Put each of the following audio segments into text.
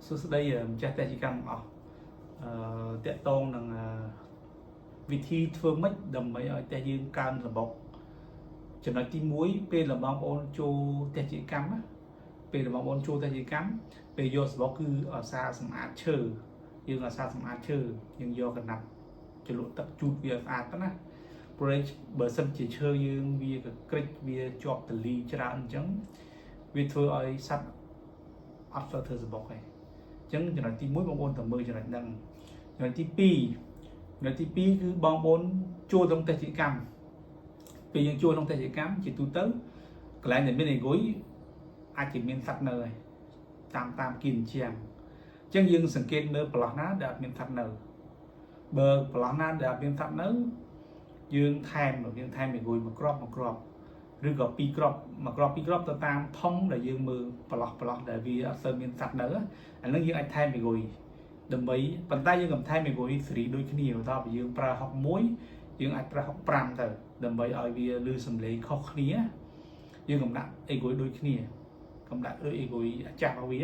សួស្តីម្ចាស់តេជកម្មអស់តកតងនឹងវិធីធ្វើម៉េចដើម្បីឲ្យតេយើងកើនសម្បុកចំណុចទី1ពេលបងប្អូនចូលតេជកម្មពេលបងប្អូនចូលតេជកម្មពេលយកសម្បុកគឺអាសាសម្អាតឈើយើងអាសាសម្អាតឈើយើងយកកណាត់ចលក់ទឹកជូតវាស្អាតទៅណាព្រោះបើសិនជាឈើយើងវាកក្រិចវាជាប់តលីច្រើនអញ្ចឹងវាធ្វើឲ្យសត្វអត់ធ្វើសម្បុកឯងចឹងចំណុចទី1បងប្អូនតើមើលចំណុចហ្នឹងចំណុចទី2គឺបងប្អូនចូលក្នុងតេជកម្មពេលយើងចូលក្នុងតេជកម្មជាទូទៅកន្លែងដែលមានអេហ្គុយអាចជាមានសត្វនៅហើយតាមគៀនជាងចឹងយើងសង្កេតមើលប្រឡោះណាដែលអត់មានសត្វនៅបើប្រឡោះណាដែលអត់មានសត្វនៅយើងថែមអេហ្គុយមួយគ្រាប់ឬក៏2គ្រាប់មួយគ្រាប់2គ្រាប់ទៅតាមថងដែលយើងមើលប្រឡោះដែលវាអត់សូវមានសត្វនៅអានឹងយើងអាចថែមអេហ្គុយដើម្បីប៉ុន្តែយើងកុំថែមអេហ្គុយសេរីដូចគ្នាបើថាយើងប្រើ61យើងអាចប្រើ65ទៅដើម្បីឲ្យវាលឺសំឡេងខុសគ្នាយើងកុំដាក់អេហ្គុយដូចគ្នាកុំដាក់ដូចអេហ្គុយអាចាស់របស់វា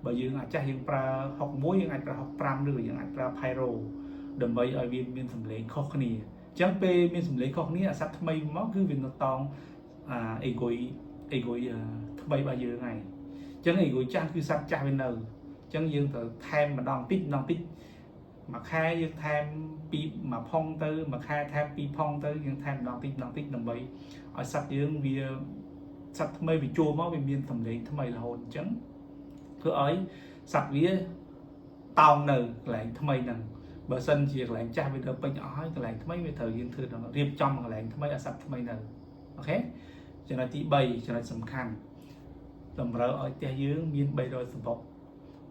បើយើងអាចាស់យើងប្រើ61យើងអាចប្រើ65ឬយើងអាចប្រើ Pyro ដើម្បីឲ្យវាមានសំឡេងខុសគ្នាអញ្ចឹងពេលមានសំឡេងខុសគ្នាអាសត្វថ្មីមកគឺវានៅតងអេហ្គុយថ្មីរបស់យើងហើយអញ្ចឹងអេហ្គុយចាស់គឺសត្វចាស់វានៅអញ្ចឹងយើងត្រូវថែមម្ដងតិចមួយខែយើងថែមមួយផុងទៅមួយខែថែម2ផុងទៅយើងថែមម្ដងតិចដើម្បីឲ្យសត្វយើងវាសត្វថ្មីវាចូលមកវាមានសំឡេងថ្មីរហូតអញ្ចឹងធ្វើឲ្យសត្វវាតោងនៅកន្លែងថ្មីហ្នឹងបើសិនជាកន្លែងចាស់វាទៅពេញអស់ហើយកន្លែងថ្មីវាត្រូវយើងធ្វើដល់រៀបចំកន្លែងថ្មីឲ្យសត្វថ្មីនៅអូខេចំណុចទី3ចំណុចសំខាន់តម្រូវឲ្យផ្ទះយើងមាន300សម្បុក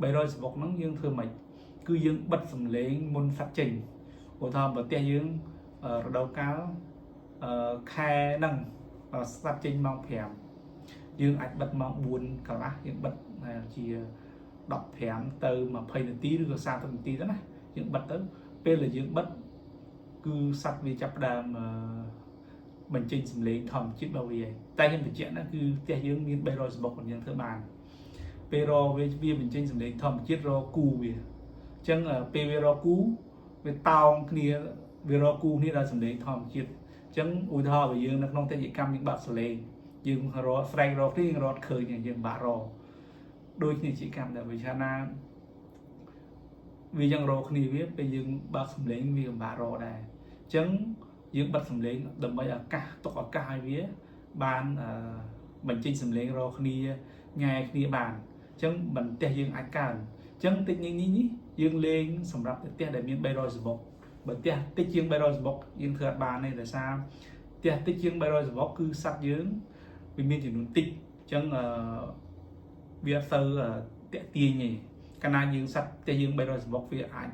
300សម្បុកហ្នឹងយើងធ្វើម៉េចគឺយើងបិទសំឡេងមុនសត្វចេញឧទាហរណ៍បើផ្ទះយើងរដូវកាលខែហ្នឹងសត្វចេញម៉ោង5យើងអាចបិទម៉ោង4កន្លះយើងបិទជា15ទៅ20នាទីឬក៏30នាទីទៅណាយើងបិទទៅពេលដែលយើងបិទគឺសត្វវាចាប់ផ្ដើមបញ្ចេញសំឡេងធម្មជាតិរបស់វាតែខ្ញុំបញ្ជាក់ណាគឺផ្ទះយើងមាន300សម្បុកយើងធ្វើបានពេលរវាបញ្ចេញសំឡេងធម្មជាតិរគូវាអញ្ចឹងពេលវារគូវាតោងគ្នាវារគូគ្នាដល់សំឡេងធម្មជាតិអញ្ចឹងឧទាហរណ៍បើយើងនៅក្នុងតេជកម្មយើងបាក់សំឡេងយើងរស្រែករកគ្នាយើងរត់ឃើញយើងបាក់រដូចនេះជាកម្មដែលវិជាណាវាយ៉ាងរកគ្នាវាពេលយើងបើកសំឡេងវាពិបាករកដែរអញ្ចឹងយើងបិទសំឡេងដើម្បីឱកាសទុកឱកាសឲ្យវាបានបញ្ចេញសំឡេងរកគ្នាញ៉ែគ្នាបានអញ្ចឹងបន្ទះយើងអាចកើនអញ្ចឹងតិចនេះយើងលេងសម្រាប់ផ្ទះដែលមាន300សម្បុកបើផ្ទះតិចជាង300សម្បុកយើងធ្វើអត់បានទេដោយសារផ្ទះតិចជាង300សម្បុកគឺសត្វយើងវាមានចំនួនតិចអញ្ចឹងវាអត់ទៅតាក់ទាញទេកាលណាយើងសត្វផ្ទះយើង300សម្បុកវាអាច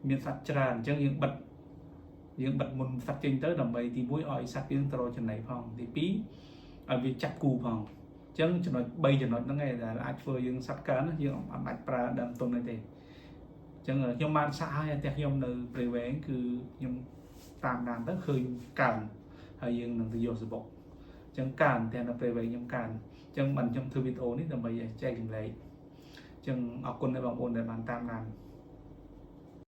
មានសត្វច្រើនអញ្ចឹងយើងបិទមុនសត្វចេញទៅដើម្បីទី1ឲ្យសត្វយើងត្រូវចំណីផងទី2ឲ្យវាចាប់គូផងអញ្ចឹងចំណុច3ចំណុចហ្នឹងឯងដែលអាចធ្វើយើងសត្វកើនយើងអត់អាចប្រើដើមទុនទេអញ្ចឹងខ្ញុំបានសាកឲ្យផ្ទះខ្ញុំនៅព្រៃវែងគឺខ្ញុំតាមដានទៅឃើញកើនហើយយើងនឹងទៅយកសម្បុកអញ្ចឹងកើនតែនៅព្រៃវែងខ្ញុំកើនអញ្ចឹងបានខ្ញុំធ្វើវីដេអូនេះដើម្បីចែកចម្លែកអញ្ចឹងអរគុណដល់បងប្អូនដែលបានតាមដាន